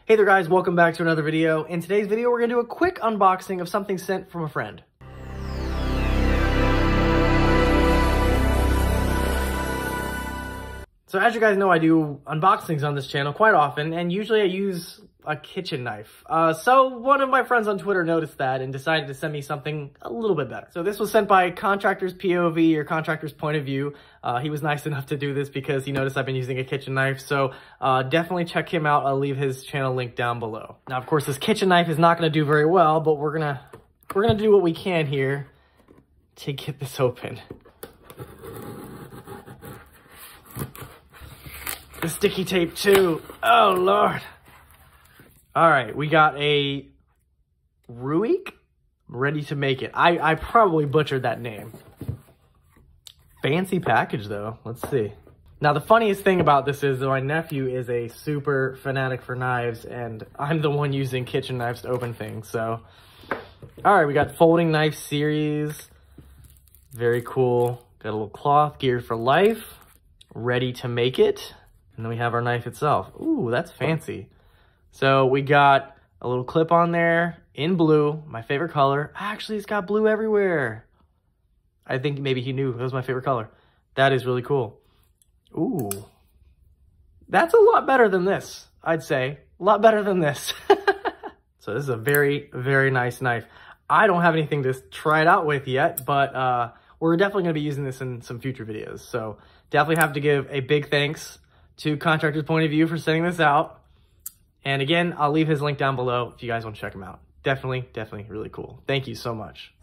Hey there guys, welcome back to another video. In today's video, we're gonna do a quick unboxing of something sent from a friend. So as you guys know, I do unboxings on this channel quite often, and usually I use a kitchen knife. So one of my friends on Twitter noticed that and decided to send me something a little bit better. So this was sent by Contractor's POV, or Contractor's Point of View. He was nice enough to do this because he noticed I've been using a kitchen knife. So definitely check him out. I'll leave his channel link down below. Now, of course, this kitchen knife is not gonna do very well, but we're gonna do what we can here to get this open. The sticky tape too. Oh Lord. All right, we got a Ruike, ready to make it. I probably butchered that name. Fancy package though, let's see. Now the funniest thing about this is that my nephew is a super fanatic for knives, and I'm the one using kitchen knives to open things, so. All right, we got folding knife series. Very cool. Got a little cloth, geared for life, ready to make it. And then we have our knife itself. Ooh, that's fancy. So we got a little clip on there in blue, my favorite color. Actually, it's got blue everywhere. I think maybe he knew it was my favorite color. That is really cool. Ooh, that's a lot better than this, I'd say. A lot better than this. So this is a very, very nice knife. I don't have anything to try it out with yet, but we're definitely gonna be using this in some future videos. So definitely have to give a big thanks to Contractor's Point of View for sending this out. And again, I'll leave his link down below if you guys want to check him out. Definitely really cool. Thank you so much.